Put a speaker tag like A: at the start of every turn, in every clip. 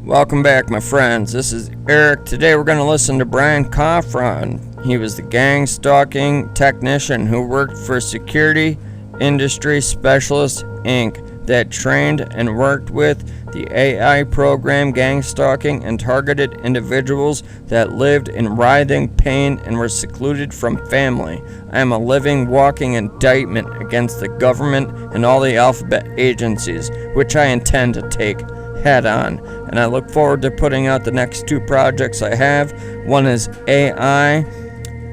A: Welcome back, my friends. This is Eric. Today we're going to listen to Brian Kofron. He was the gang stalking technician who worked for Security Industry Specialists, Inc. that trained and worked with the AI program gang stalking and targeted individuals that lived in writhing pain and were secluded from family. I am a living, walking indictment against the government and all the alphabet agencies, which I intend to take head on, and I look forward to putting out the next two projects I have. One is AI,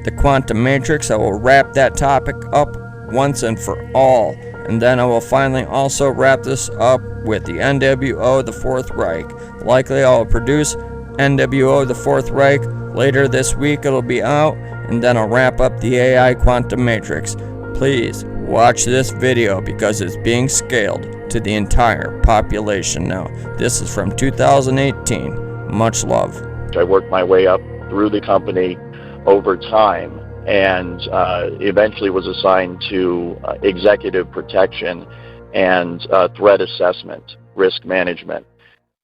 A: the quantum matrix. I will wrap that topic up once and for all, and then I will finally also wrap this up with the NWO, the Fourth Reich. Likely I will produce NWO, the Fourth Reich later this week. It'll be out, and then I'll wrap up the AI quantum matrix. Please watch this video because it's being scaled to the entire population now. This is from 2018. Much love.
B: I worked my way up through the company over time and eventually was assigned to executive protection and threat assessment, risk management.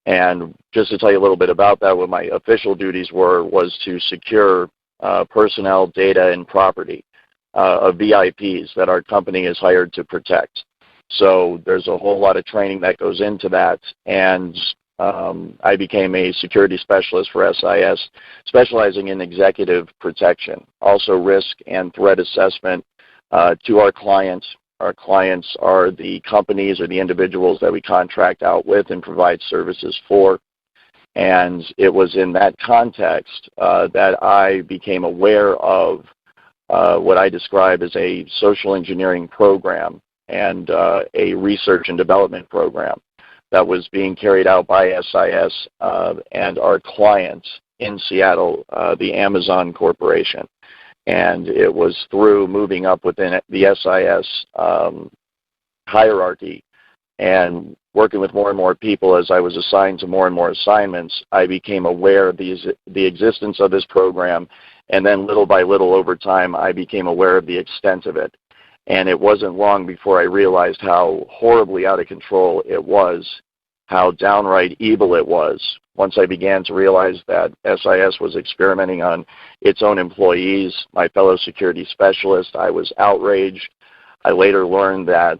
B: And just to tell you a little bit about that, what my official duties was to secure personnel, data, and property of VIPs that our company is hired to protect. So there's a whole lot of training that goes into that, and I became a security specialist for SIS, specializing in executive protection, also risk and threat assessment to our clients. Our clients are the companies or the individuals that we contract out with and provide services for. And it was in that context that I became aware of what I describe as a social engineering program and a research and development program that was being carried out by SIS and our clients in Seattle, the Amazon Corporation. And it was through moving up within the SIS hierarchy and working with more and more people as I was assigned to more and more assignments, I became aware of the existence of this program. And then little by little over time, I became aware of the extent of it. And it wasn't long before I realized how horribly out of control it was, how downright evil it was. Once I began to realize that SIS was experimenting on its own employees, my fellow security specialists, I was outraged. I later learned that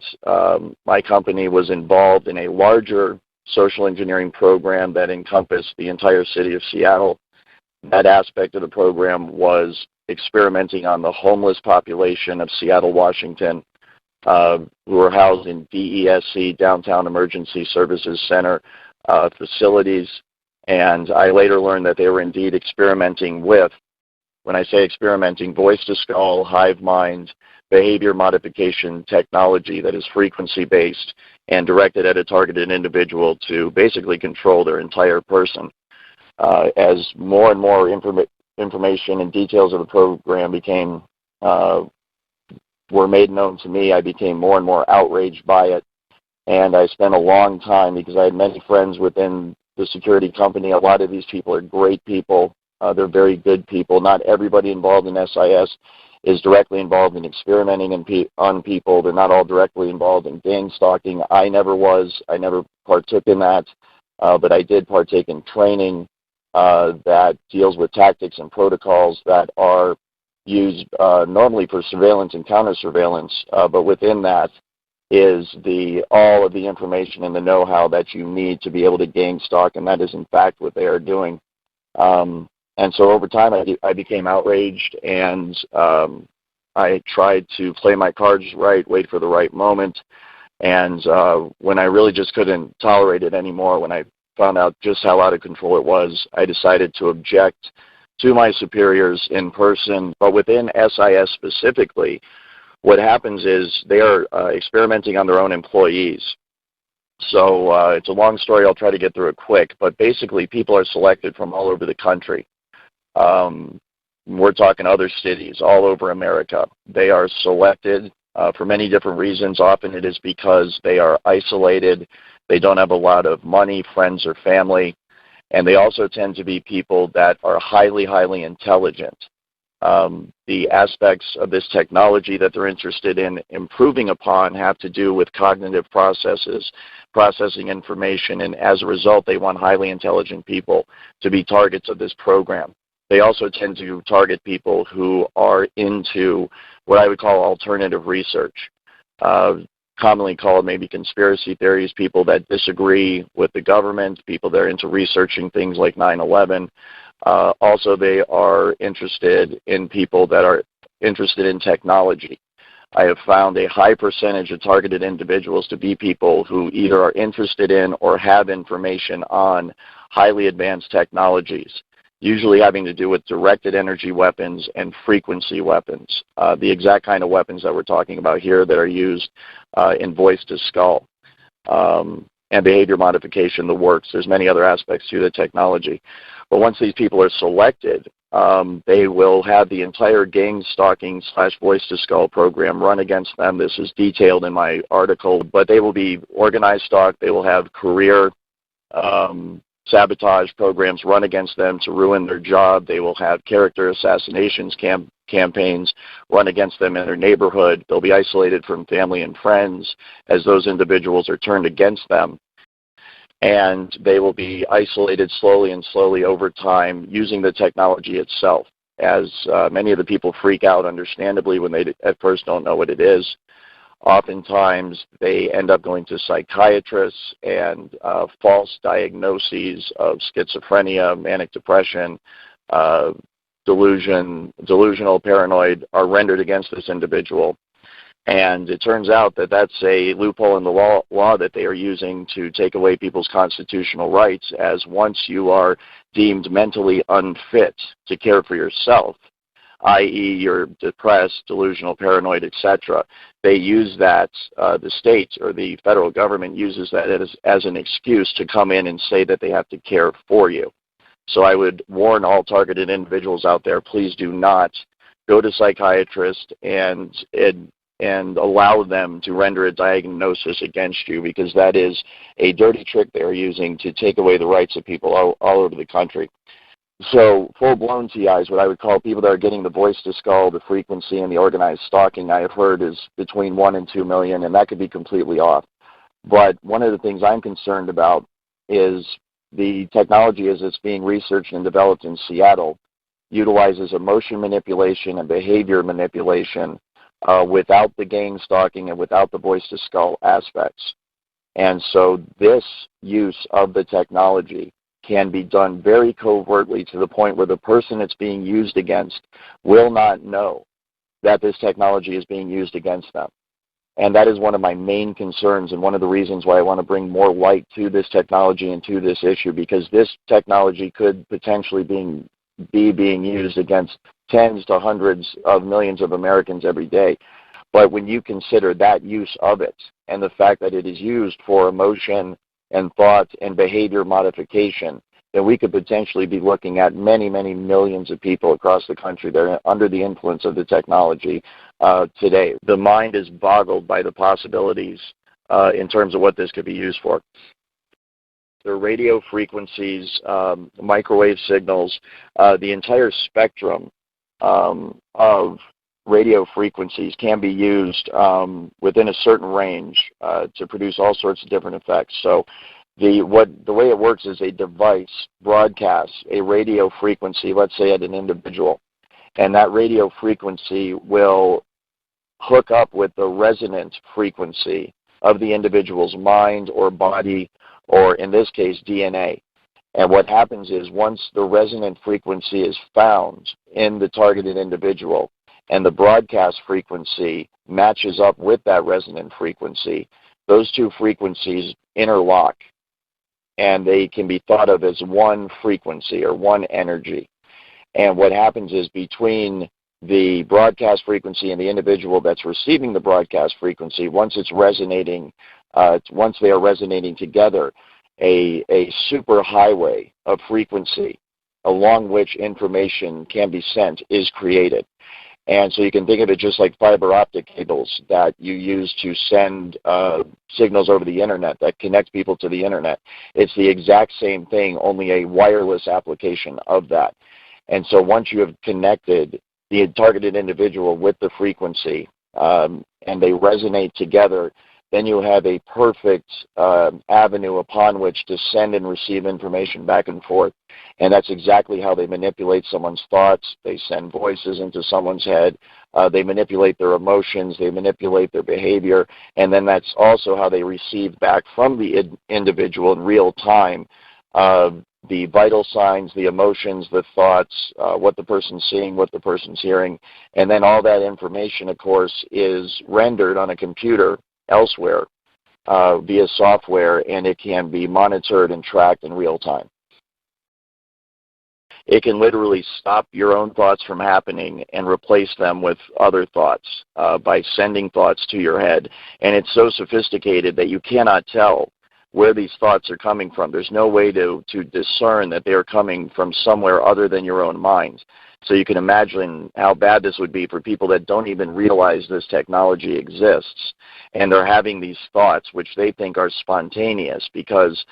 B: my company was involved in a larger social engineering program that encompassed the entire city of Seattle. That aspect of the program was experimenting on the homeless population of Seattle, Washington, who were housed in DESC, Downtown Emergency Services Center facilities. And I later learned that they were indeed experimenting with, when I say experimenting, voice-to-skull, hive mind, behavior modification technology that is frequency-based and directed at a targeted individual to basically control their entire person. As more and more information and details of the program were made known to me, I became more and more outraged by it. And I spent a long time, because I had many friends within the security company. A lot of these people are great people. They're very good people. Not everybody involved in SIS is directly involved in experimenting on people. They're not all directly involved in gang stalking. I never was. I never partook in that. But I did partake in training that deals with tactics and protocols that are used normally for surveillance and counter-surveillance, but within that is all of the information and the know-how that you need to be able to gang stalk, and that is in fact what they are doing. And so over time I became outraged, and I tried to play my cards right, wait for the right moment, and when I really just couldn't tolerate it anymore, when I found out just how out of control it was, I decided to object to my superiors in person. But within SIS specifically, what happens is they are experimenting on their own employees. So it's a long story. I'll try to get through it quick. But basically, people are selected from all over the country. We're talking other cities all over America. They are selected for many different reasons. Often it is because they are isolated. They don't have a lot of money, friends, or family. And they also tend to be people that are highly, highly intelligent. The aspects of this technology that they're interested in improving upon have to do with cognitive processes, processing information, and as a result, they want highly intelligent people to be targets of this program. They also tend to target people who are into what I would call alternative research, commonly called maybe conspiracy theories, people that disagree with the government, people that are into researching things like 9/11. Also, they are interested in people that are interested in technology. I have found a high percentage of targeted individuals to be people who either are interested in or have information on highly advanced technologies, usually having to do with directed energy weapons and frequency weapons, the exact kind of weapons that we're talking about here that are used in voice-to-skull and behavior modification, the works. There's many other aspects to the technology. But once these people are selected, they will have the entire gang stalking / voice-to-skull program run against them. This is detailed in my article, but they will be organized stalked. They will have career sabotage programs run against them to ruin their job. They will have character assassinations campaigns run against them in their neighborhood. They'll be isolated from family and friends as those individuals are turned against them. And they will be isolated slowly over time using the technology itself, as many of the people freak out understandably when they at first don't know what it is. Oftentimes, they end up going to psychiatrists and false diagnoses of schizophrenia, manic depression, delusional, paranoid are rendered against this individual. And it turns out that that's a loophole in the law that they are using to take away people's constitutional rights, as once you are deemed mentally unfit to care for yourself, i.e. you're depressed, delusional, paranoid, etc., they use that, the state or the federal government uses that as an excuse to come in and say that they have to care for you. So I would warn all targeted individuals out there, please do not go to psychiatrists and allow them to render a diagnosis against you, because that is a dirty trick they're using to take away the rights of people all over the country. So full-blown TIs, what I would call people that are getting the voice-to-skull, the frequency, and the organized stalking, I have heard is between 1 and 2 million, and that could be completely off. But one of the things I'm concerned about is the technology as it's being researched and developed in Seattle utilizes emotion manipulation and behavior manipulation without the gang stalking and without the voice-to-skull aspects. And so this use of the technology can be done very covertly to the point where the person it's being used against will not know that this technology is being used against them. And that is one of my main concerns and one of the reasons why I want to bring more light to this technology and to this issue, because this technology could potentially be being used against tens to hundreds of millions of Americans every day. But when you consider that use of it and the fact that it is used for emotion and thought and behavior modification, then we could potentially be looking at many, many millions of people across the country that are under the influence of the technology today. The mind is boggled by the possibilities in terms of what this could be used for. The radio frequencies, microwave signals, the entire spectrum of radio frequencies can be used within a certain range to produce all sorts of different effects. So the way it works is a device broadcasts a radio frequency, let's say at an individual, and that radio frequency will hook up with the resonant frequency of the individual's mind or body, or in this case, DNA. And what happens is once the resonant frequency is found in the targeted individual and the broadcast frequency matches up with that resonant frequency, those two frequencies interlock, and they can be thought of as one frequency or one energy. And what happens is between the broadcast frequency and the individual that's receiving the broadcast frequency, once it's resonating, once they are resonating together, a super highway of frequency along which information can be sent is created. And so you can think of it just like fiber optic cables that you use to send signals over the internet that connect people to the internet. It's the exact same thing, only a wireless application of that. And so once you have connected the targeted individual with the frequency, and they resonate together, then you have a perfect avenue upon which to send and receive information back and forth. And that's exactly how they manipulate someone's thoughts. They send voices into someone's head. They manipulate their emotions. They manipulate their behavior. And then that's also how they receive back from the individual in real time the vital signs, the emotions, the thoughts, what the person's seeing, what the person's hearing. And then all that information, of course, is rendered on a computer elsewhere via software, and it can be monitored and tracked in real time. It can literally stop your own thoughts from happening and replace them with other thoughts by sending thoughts to your head. And it's so sophisticated that you cannot tell where these thoughts are coming from. There's no way to discern that they are coming from somewhere other than your own mind. So you can imagine how bad this would be for people that don't even realize this technology exists, and they're having these thoughts which they think are spontaneous, because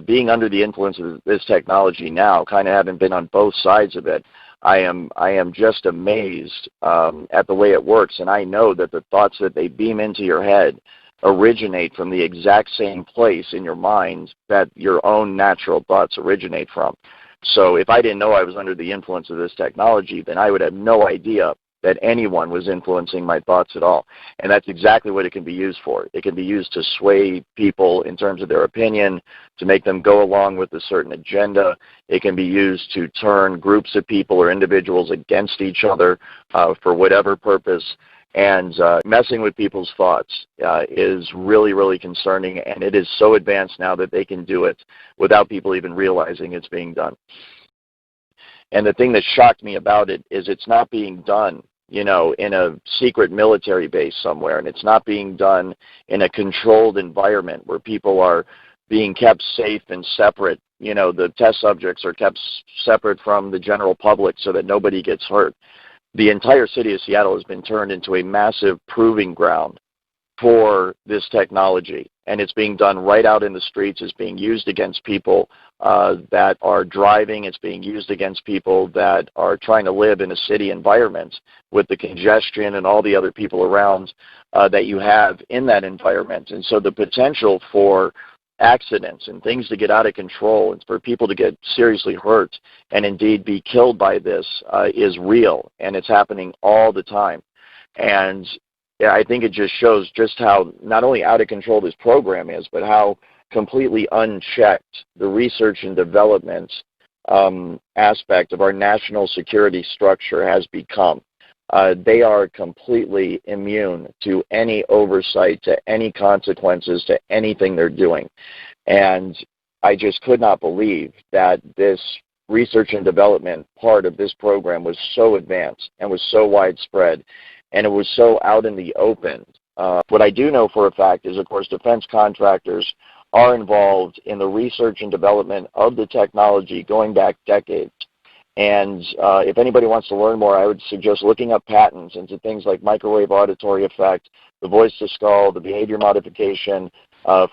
B: being under the influence of this technology now, kind of having been on both sides of it, I am just amazed at the way it works, and I know that the thoughts that they beam into your head originate from the exact same place in your mind that your own natural thoughts originate from. So if I didn't know I was under the influence of this technology, then I would have no idea that anyone was influencing my thoughts at all. And that's exactly what it can be used for. It can be used to sway people in terms of their opinion, to make them go along with a certain agenda. It can be used to turn groups of people or individuals against each other for whatever purpose. And messing with people's thoughts is really, really concerning, and it is so advanced now that they can do it without people even realizing it's being done. And the thing that shocked me about it is it's not being done, in a secret military base somewhere, and it's not being done in a controlled environment where people are being kept safe and separate. The test subjects are kept separate from the general public so that nobody gets hurt. The entire city of Seattle has been turned into a massive proving ground for this technology, and it's being done right out in the streets. It's being used against people that are driving. It's being used against people that are trying to live in a city environment with the congestion and all the other people around that you have in that environment. And so the potential for accidents and things to get out of control and for people to get seriously hurt and indeed be killed by this is real, and it's happening all the time. And I think it just shows just how not only out of control this program is, but how completely unchecked the research and development aspect of our national security structure has become. They are completely immune to any oversight, to any consequences, to anything they're doing. And I just could not believe that this research and development part of this program was so advanced and was so widespread, and it was so out in the open. What I do know for a fact is, of course, defense contractors are involved in the research and development of the technology going back decades. And if anybody wants to learn more, I would suggest looking up patents into things like microwave auditory effect, the voice-to-skull, the behavior modification,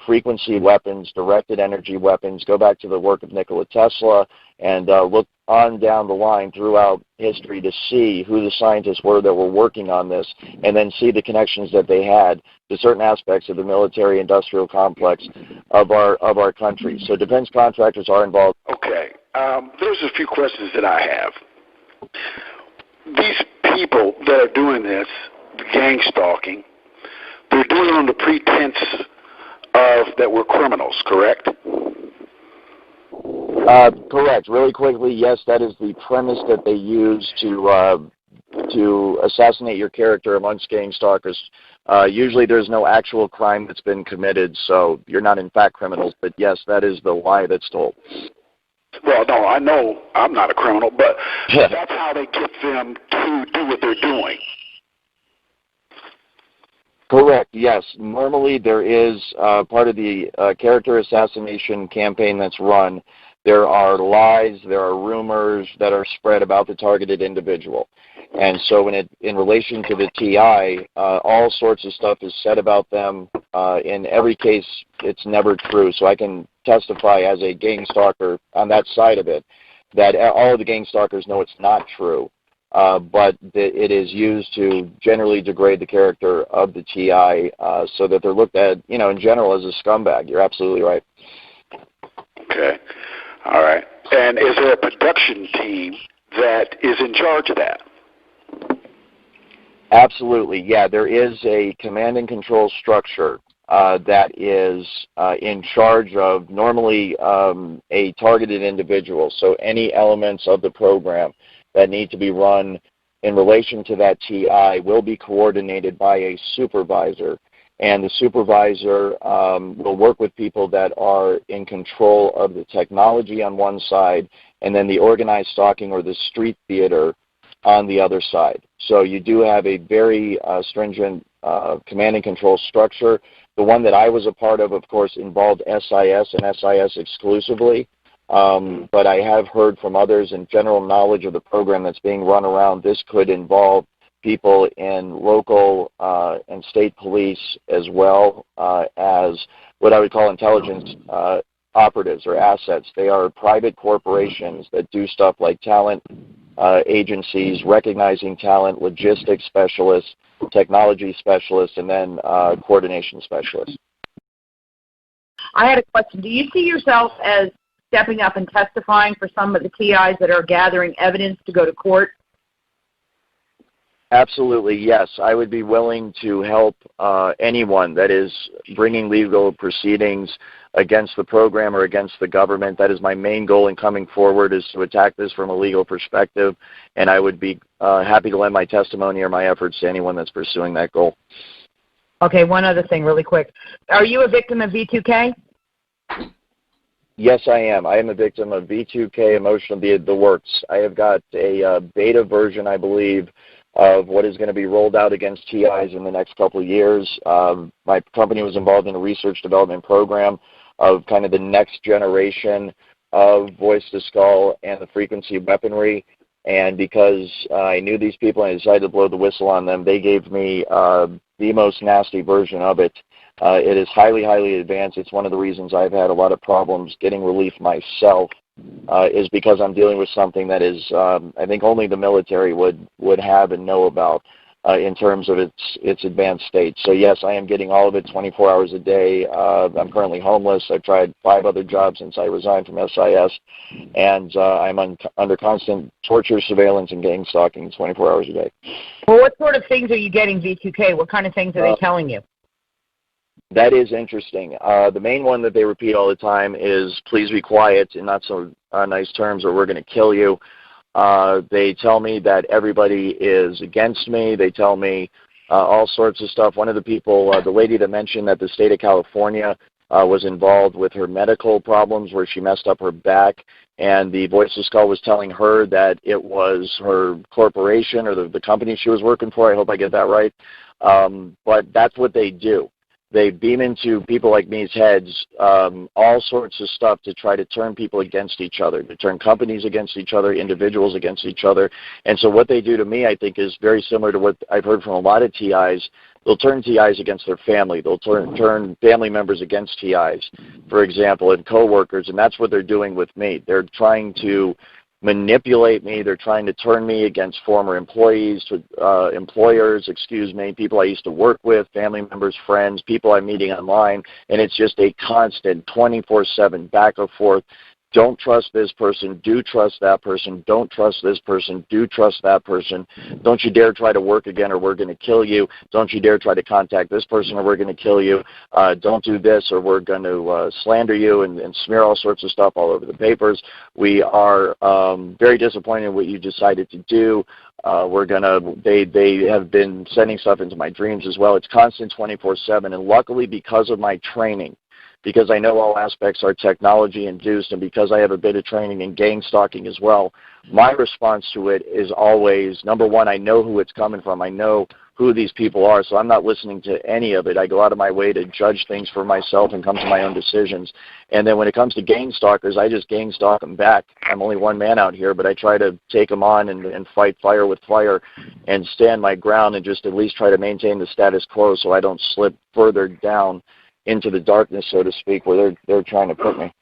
B: frequency weapons, directed energy weapons. Go back to the work of Nikola Tesla and look on down the line throughout history to see who the scientists were that were working on this, and then see the connections that they had to certain aspects of the military-industrial complex of our country. So defense contractors are involved.
C: Okay. There's a few questions that I have. These people that are doing this, the gang stalking, they're doing it on the pretense of that we're criminals, correct?
B: Correct. Really quickly, yes, that is the premise that they use to assassinate your character amongst gang stalkers. Usually there's no actual crime that's been committed, so you're not in fact criminals, but yes, that is the lie that's told.
C: Well, no, I know I'm not a criminal, but that's how they get them to do what they're doing.
B: Correct, yes. Normally there is part of the character assassination campaign that's run. There are lies, there are rumors that are spread about the targeted individual. And so in relation to the TI, all sorts of stuff is said about them. In every case, it's never true. So I can testify as a gang stalker on that side of it that all of the gang stalkers know it's not true. but it is used to generally degrade the character of the TI so that they're looked at, in general as a scumbag. You're absolutely right.
C: Okay. All right. And is there a production team that is in charge of that?
B: Absolutely, yeah. There is a command and control structure that is in charge of normally a targeted individual. So any elements of the program that need to be run in relation to that TI will be coordinated by a supervisor. And the supervisor will work with people that are in control of the technology on one side, and then the organized stalking or the street theater on the other side. So you do have a very stringent command and control structure. The one that I was a part of course, involved SIS and SIS exclusively. But I have heard from others in general knowledge of the program that's being run around, this could involve people in local and state police as well as what I would call intelligence operatives or assets. They are private corporations that do stuff like talent agencies, recognizing talent, logistics specialists, technology specialists, and then coordination specialists.
D: I had a question. Do you see yourself as stepping up and testifying for some of the TIs that are gathering evidence to go to court?
B: Absolutely, yes. I would be willing to help anyone that is bringing legal proceedings against the program or against the government. That is my main goal in coming forward, is to attack this from a legal perspective, and I would be happy to lend my testimony or my efforts to anyone that's pursuing that goal.
D: Okay, one other thing really quick. Are you a victim of V2K?
B: Yes, I am. I am a victim of V2K, emotional, the works. I have got a beta version, I believe, of what is going to be rolled out against TIs in the next couple of years. My company was involved in a research development program of kind of the next generation of voice-to-skull and the frequency weaponry. And because I knew these people and I decided to blow the whistle on them, they gave me the most nasty version of it. It is highly, highly advanced. It's one of the reasons I've had a lot of problems getting relief myself. Is because I'm dealing with something that is, I think, only the military would have and know about in terms of its advanced state. So yes, I am getting all of it 24 hours a day. I'm currently homeless. I've tried 5 other jobs since I resigned from SIS, and I'm under constant torture, surveillance, and gang stalking 24 hours a day.
D: Well, what sort of things are you getting V2K? What kind of things are they telling you?
B: That is interesting. The main one that they repeat all the time is, please be quiet, in not so nice terms, or we're going to kill you. They tell me that everybody is against me. They tell me all sorts of stuff. One of the people, the lady that mentioned that the state of California was involved with her medical problems where she messed up her back, and the voice of skull was telling her that it was her corporation or the company she was working for. I hope I get that right. But that's what they do. They beam into people like me's heads all sorts of stuff to try to turn people against each other, to turn companies against each other, individuals against each other. And so what they do to me, I think, is very similar to what I've heard from a lot of TIs. They'll turn TIs against their family. They'll turn family members against TIs, for example, and coworkers, and that's what they're doing with me. They're trying to manipulate me. They're trying to turn me against former employees, employers, people I used to work with, family members, friends, people I'm meeting online, and it's just a constant 24/7 back and forth. Don't trust this person. Do trust that person. Don't trust this person. Do trust that person. Don't you dare try to work again or we're going to kill you. Don't you dare try to contact this person or we're going to kill you. Don't do this or we're going to slander you and smear all sorts of stuff all over the papers. We are very disappointed in what you decided to do. They have been sending stuff into my dreams as well. It's constant 24/7, and luckily because of my training, because I know all aspects are technology induced, and because I have a bit of training in gang stalking as well, my response to it is always, number one, I know who it's coming from. I know who these people are, so I'm not listening to any of it. I go out of my way to judge things for myself and come to my own decisions. And then when it comes to gang stalkers, I just gang stalk them back. I'm only one man out here, but I try to take them on and fight fire with fire and stand my ground and just at least try to maintain the status quo so I don't slip further down into the darkness, so to speak, where they're trying to put me.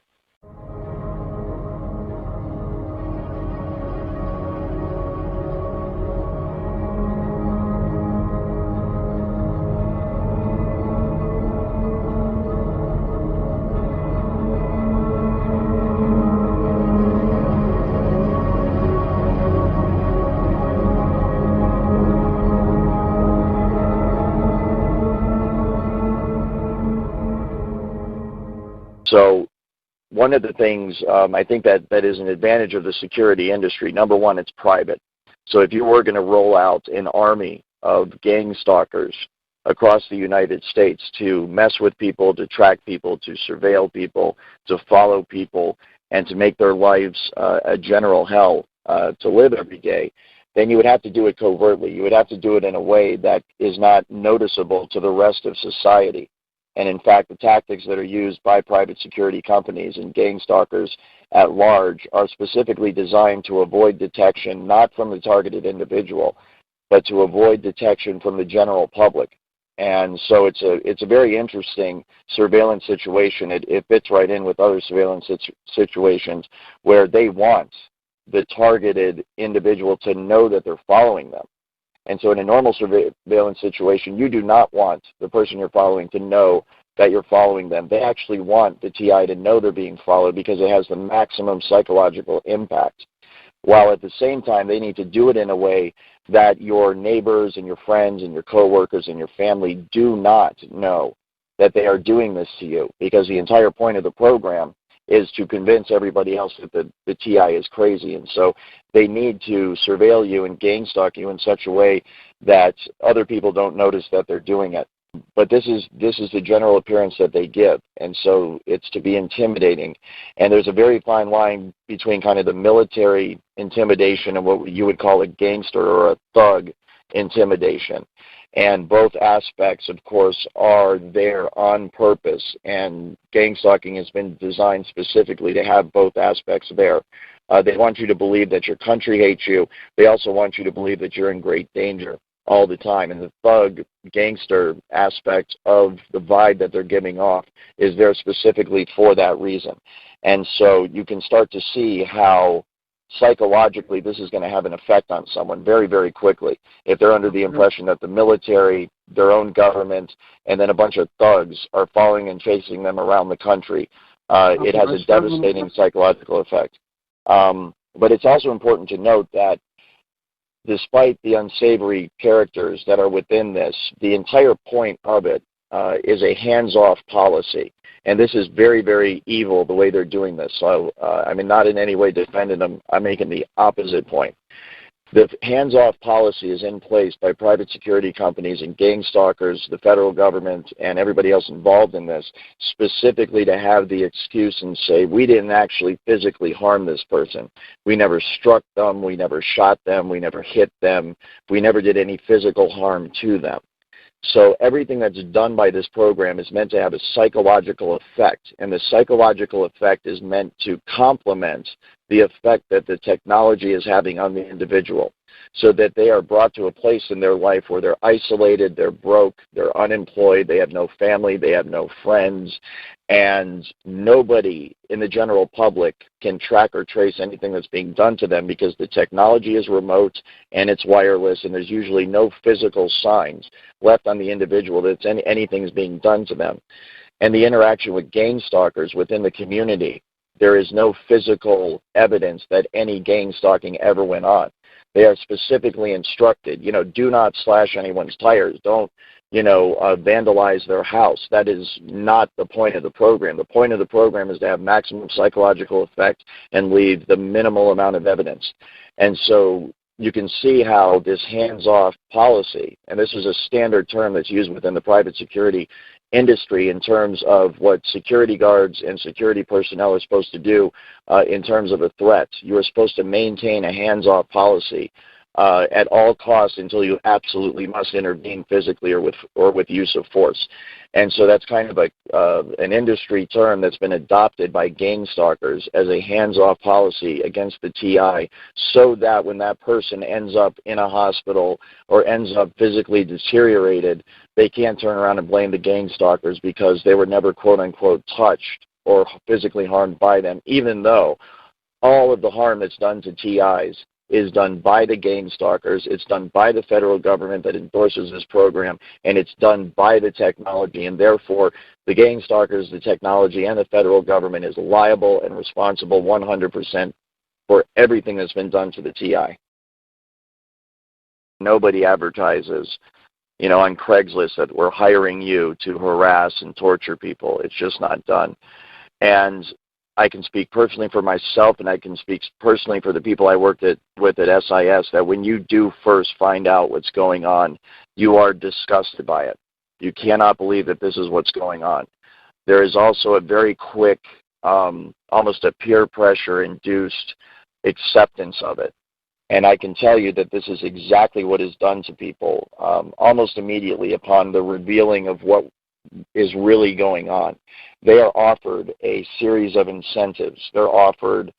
B: So one of the things I think that is an advantage of the security industry, number one, it's private. So if you were going to roll out an army of gang stalkers across the United States to mess with people, to track people, to surveil people, to follow people, and to make their lives a general hell to live every day, then you would have to do it covertly. You would have to do it in a way that is not noticeable to the rest of society. And in fact, the tactics that are used by private security companies and gang stalkers at large are specifically designed to avoid detection, not from the targeted individual, but to avoid detection from the general public. And so it's a very interesting surveillance situation. It fits right in with other surveillance situations where they want the targeted individual to know that they're following them. And so in a normal surveillance situation, you do not want the person you're following to know that you're following them. They actually want the TI to know they're being followed because it has the maximum psychological impact. While at the same time, they need to do it in a way that your neighbors and your friends and your coworkers and your family do not know that they are doing this to you, because the entire point of the program is to convince everybody else that the TI is crazy. And so they need to surveil you and gang stalk you in such a way that other people don't notice that they're doing it. But this is the general appearance that they give, and so it's to be intimidating. And there's a very fine line between kind of the military intimidation and what you would call a gangster or a thug intimidation. And both aspects, of course, are there on purpose, and gang stalking has been designed specifically to have both aspects there. They want you to believe that your country hates you. They also want you to believe that you're in great danger all the time. And the thug, gangster aspect of the vibe that they're giving off is there specifically for that reason. And so you can start to see how psychologically this is going to have an effect on someone very, very quickly. If they're under the impression that the military, their own government, and then a bunch of thugs are following and chasing them around the country, it has a devastating psychological effect. But it's also important to note that despite the unsavory characters that are within this, the entire point of it is a hands-off policy. And this is very, very evil the way they're doing this. So, I mean, not in any way defending them. I'm making the opposite point. The hands-off policy is in place by private security companies and gang stalkers, the federal government, and everybody else involved in this, specifically to have the excuse and say, we didn't actually physically harm this person. We never struck them. We never shot them. We never hit them. We never did any physical harm to them. So everything that's done by this program is meant to have a psychological effect, and the psychological effect is meant to complement the effect that the technology is having on the individual, so that they are brought to a place in their life where they're isolated, they're broke, they're unemployed, they have no family, they have no friends, and nobody in the general public can track or trace anything that's being done to them because the technology is remote and it's wireless, and there's usually no physical signs left on the individual that anything is being done to them. And the interaction with gang stalkers within the community, there is no physical evidence that any gang stalking ever went on. They are specifically instructed, do not slash anyone's tires. Don't, vandalize their house. That is not the point of the program. The point of the program is to have maximum psychological effect and leave the minimal amount of evidence. And so you can see how this hands-off policy, and this is a standard term that's used within the private security industry in terms of what security guards and security personnel are supposed to do in terms of a threat. You are supposed to maintain a hands-off policy at all costs until you absolutely must intervene physically or with use of force. And so that's kind of an industry term that's been adopted by gang stalkers as a hands-off policy against the TI, so that when that person ends up in a hospital or ends up physically deteriorated, they can't turn around and blame the gang stalkers because they were never, quote-unquote, touched or physically harmed by them, even though all of the harm that's done to TIs is done by the gang stalkers, it's done by the federal government that endorses this program, and it's done by the technology, and therefore the gang stalkers, the technology, and the federal government is liable and responsible 100% for everything that's been done to the TI. Nobody advertises, on Craigslist that we're hiring you to harass and torture people. It's just not done. And I can speak personally for myself, and I can speak personally for the people I worked with at SIS, that when you do first find out what's going on, you are disgusted by it. You cannot believe that this is what's going on. There is also a very quick, almost a peer pressure-induced acceptance of it. And I can tell you that this is exactly what is done to people almost immediately upon the revealing of what is really going on. They are offered a series of incentives. They're offered,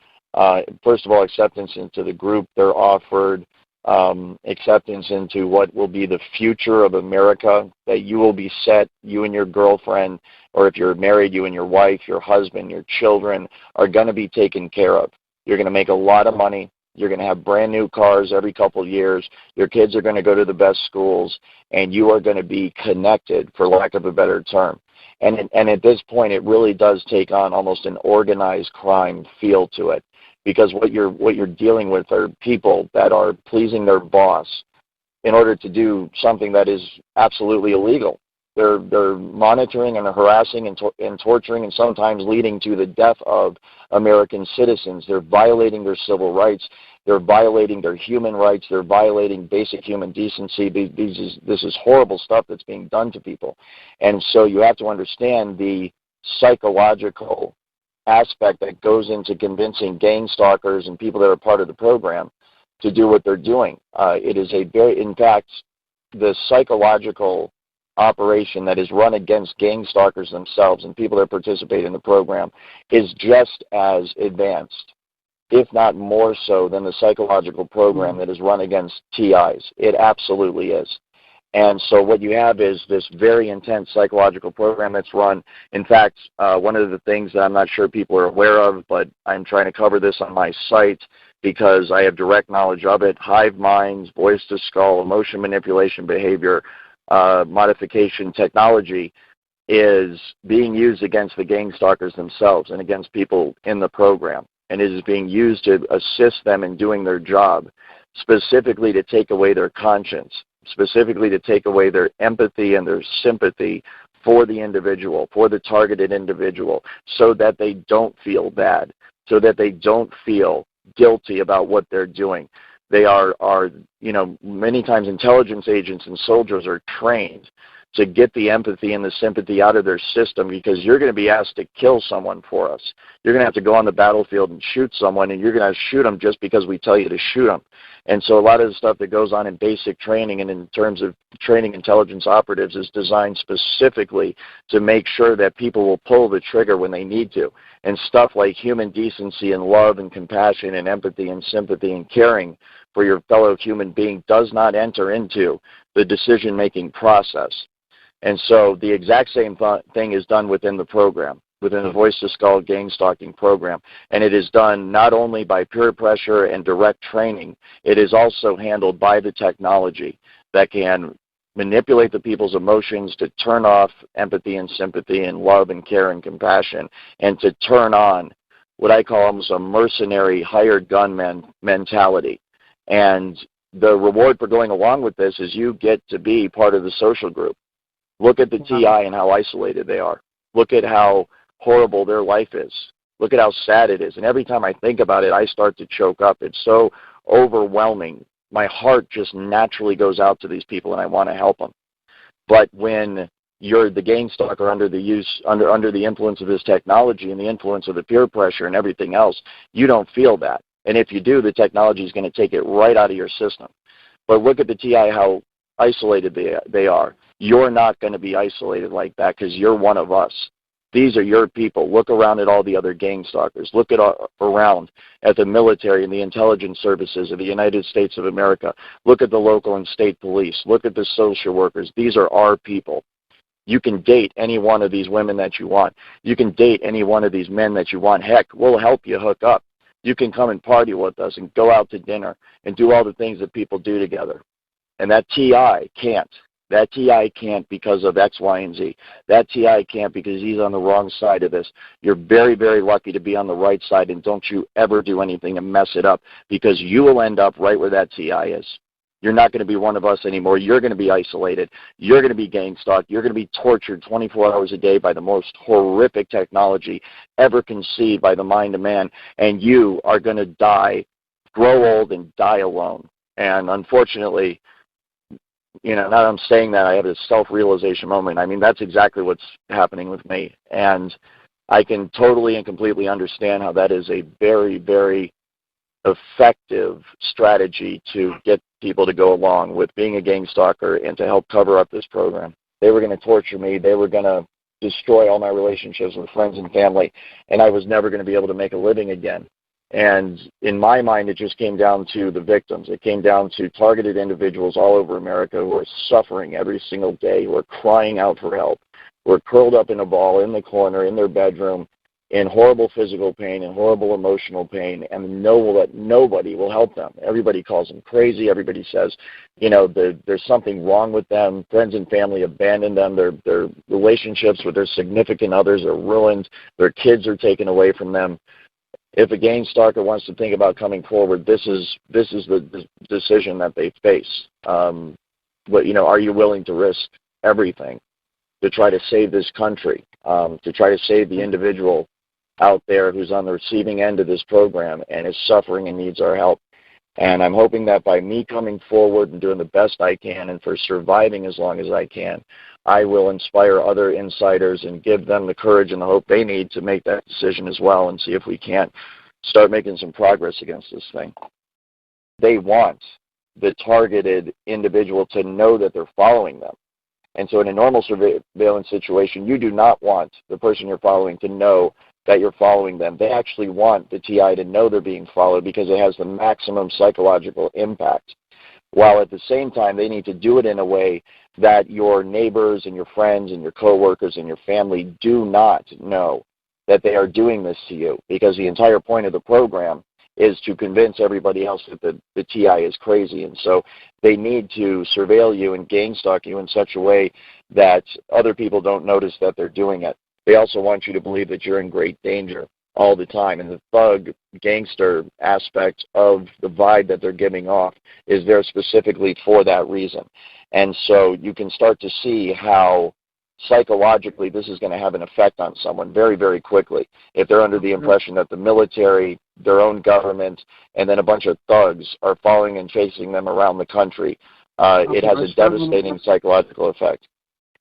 B: first of all, acceptance into the group. They're offered acceptance into what will be the future of America, that you will be set, you and your girlfriend, or if you're married, you and your wife, your husband, your children are going to be taken care of. You're going to make a lot of money. You're going to have brand new cars every couple of years. Your kids are going to go to the best schools, and you are going to be connected, for lack of a better term. And at this point, it really does take on almost an organized crime feel to it, because what you're dealing with are people that are pleasing their boss in order to do something that is absolutely illegal. They're monitoring and harassing and torturing, and sometimes leading to the death of American citizens. They're violating their civil rights. They're violating their human rights. They're violating basic human decency. This is horrible stuff that's being done to people. And so you have to understand the psychological aspect that goes into convincing gang stalkers and people that are part of the program to do what they're doing. It is in fact, the psychological operation that is run against gang stalkers themselves and people that participate in the program is just as advanced, if not more so, than the psychological program that is run against TIs. It absolutely is. And so what you have is this very intense psychological program that's run. In fact, one of the things that I'm not sure people are aware of, but I'm trying to cover this on my site because I have direct knowledge of it: hive minds, voice to skull, emotion manipulation behavior, modification technology is being used against the gang stalkers themselves and against people in the program. And it is being used to assist them in doing their job, specifically to take away their conscience, specifically to take away their empathy and their sympathy for the individual, for the targeted individual, so that they don't feel bad, so that they don't feel guilty about what they're doing. They are many times intelligence agents and soldiers are trained to get the empathy and the sympathy out of their system, because you're going to be asked to kill someone for us. You're going to have to go on the battlefield and shoot someone, and you're going to shoot them just because we tell you to shoot them. And so a lot of the stuff that goes on in basic training and in terms of training intelligence operatives is designed specifically to make sure that people will pull the trigger when they need to. And stuff like human decency and love and compassion and empathy and sympathy and caring for your fellow human being does not enter into the decision-making process. And so the exact same thing is done within the program, within the Voice to Skull gang stalking program. And it is done not only by peer pressure and direct training, it is also handled by the technology that can manipulate the people's emotions to turn off empathy and sympathy and love and care and compassion, and to turn on what I call almost a mercenary hired gunman mentality. And the reward for going along with this is you get to be part of the social group. Look at the TI and how isolated they are. Look at how horrible their life is. Look at how sad it is. And every time I think about it, I start to choke up. It's so overwhelming. My heart just naturally goes out to these people, and I want to help them. But when you're the gang stalker under the influence of this technology and the influence of the peer pressure and everything else, you don't feel that. And if you do, the technology is going to take it right out of your system. But look at the TI, how isolated they are. You're not going to be isolated like that, because you're one of us. These are your people. Look around at all the other gang stalkers. Look around at the military and the intelligence services of the United States of America. Look at the local and state police. Look at the social workers. These are our people. You can date any one of these women that you want. You can date any one of these men that you want. Heck, we'll help you hook up. You can come and party with us and go out to dinner and do all the things that people do together. And that TI can't. That TI can't because of X, Y, and Z. That TI can't because he's on the wrong side of this. You're very, very lucky to be on the right side, and don't you ever do anything to mess it up, because you will end up right where that TI is. You're not going to be one of us anymore. You're going to be isolated. You're going to be gang stalked. You're going to be tortured 24 hours a day by the most horrific technology ever conceived by the mind of man, and you are going to die, grow old, and die alone. And unfortunately, now that I'm saying that, I have this self-realization moment. I mean, that's exactly what's happening with me. And I can totally and completely understand how that is a very, very effective strategy to get people to go along with being a gang stalker and to help cover up this program. They were going to torture me. They were going to destroy all my relationships with friends and family, and I was never going to be able to make a living again. And in my mind, it just came down to the victims. It came down to targeted individuals all over America who are suffering every single day, who are crying out for help, who are curled up in a ball in the corner in their bedroom in horrible physical pain and horrible emotional pain, and know that nobody will help them. Everybody calls them crazy. Everybody says, there's something wrong with them. Friends and family abandon them. Their relationships with their significant others are ruined. Their kids are taken away from them. If a gang stalker wants to think about coming forward, this is the decision that they face. But are you willing to risk everything to try to save this country, to try to save the individual out there who's on the receiving end of this program and is suffering and needs our help? And I'm hoping that by me coming forward and doing the best I can and for surviving as long as I can, I will inspire other insiders and give them the courage and the hope they need to make that decision as well, and see if we can't start making some progress against this thing. They want the targeted individual to know that they're following them. And so in a normal surveillance situation, you do not want the person you're following to know that you're following them. They actually want the TI to know they're being followed because it has the maximum psychological impact. While at the same time, they need to do it in a way that your neighbors and your friends and your coworkers and your family do not know that they are doing this to you, because the entire point of the program is to convince everybody else that the TI is crazy. And so they need to surveil you and gang stalk you in such a way that other people don't notice that they're doing it. They also want you to believe that you're in great danger all the time. And the thug, gangster aspect of the vibe that they're giving off is there specifically for that reason. And so you can start to see how psychologically this is going to have an effect on someone very, very quickly. If they're under the impression that the military, their own government, and then a bunch of thugs are following and chasing them around the country, it has a devastating psychological effect.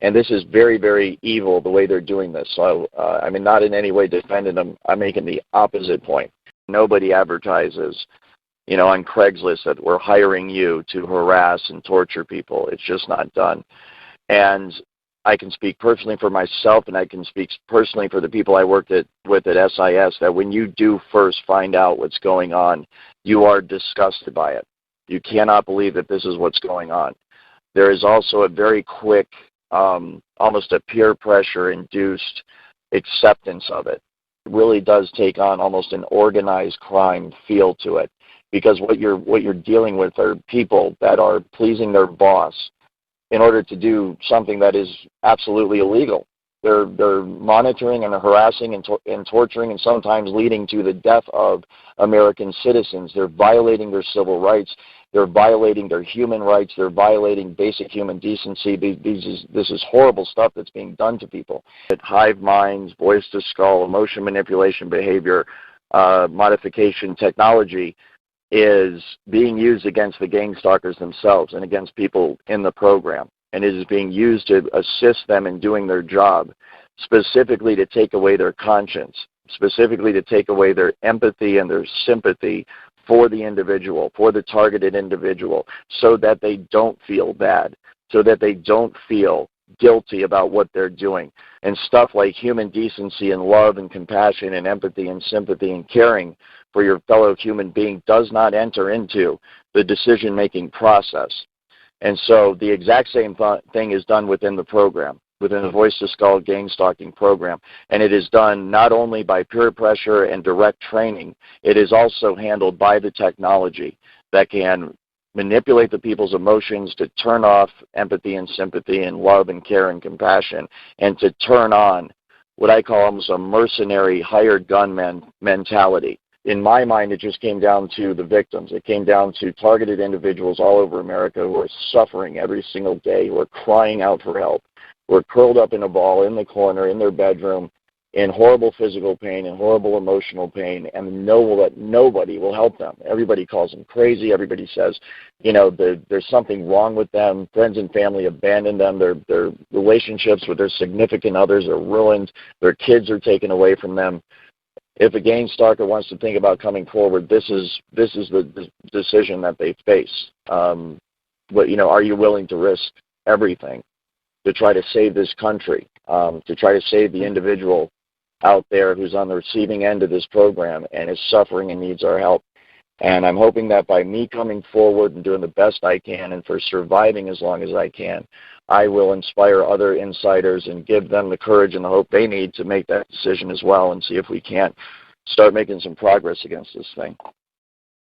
B: And this is very, very evil, the way they're doing this. So, not in any way defending them. I'm making the opposite point. Nobody advertises, on Craigslist that we're hiring you to harass and torture people. It's just not done. And I can speak personally for myself, and I can speak personally for the people I worked with at SIS, that when you do first find out what's going on, you are disgusted by it. You cannot believe that this is what's going on. There is also a very quick, almost a peer pressure induced acceptance of it. It really does take on almost an organized crime feel to it, because what you're dealing with are people that are pleasing their boss in order to do something that is absolutely illegal. They're monitoring and harassing and torturing, and sometimes leading to the death of American citizens. They're violating their civil rights. They're violating their human rights. They're violating basic human decency. This is horrible stuff that's being done to people. Hive minds, voice to skull, emotion manipulation behavior, modification technology is being used against the gang stalkers themselves and against people in the program. And it is being used to assist them in doing their job, specifically to take away their conscience, specifically to take away their empathy and their sympathy for the individual, for the targeted individual, so that they don't feel bad, so that they don't feel guilty about what they're doing. And stuff like human decency and love and compassion and empathy and sympathy and caring for your fellow human being does not enter into the decision-making process. And so the exact same thing is done within the program, within the Voice to Skull gang stalking program. And it is done not only by peer pressure and direct training, it is also handled by the technology that can manipulate the people's emotions to turn off empathy and sympathy and love and care and compassion, and to turn on what I call almost a mercenary hired gunman mentality. in my mind, it just came down to the victims. It came down to targeted individuals all over America who are suffering every single day, who are crying out for help, who are curled up in a ball in the corner in their bedroom in horrible physical pain and horrible emotional pain, and know that nobody will help them. Everybody calls them crazy. Everybody says, you know, there's something wrong with them. Friends and family abandon them. Their relationships with their significant others are ruined. Their kids are taken away from them. If a gang stalker wants to think about coming forward, this is the decision that they face. But, you know, are you willing to risk everything to try to save this country, to try to save the individual out there who's on the receiving end of this program and is suffering and needs our help? And I'm hoping that by me coming forward and doing the best I can and for surviving as long as I can, I will inspire other insiders and give them the courage and the hope they need to make that decision as well, and see if we can't start making some progress against this thing.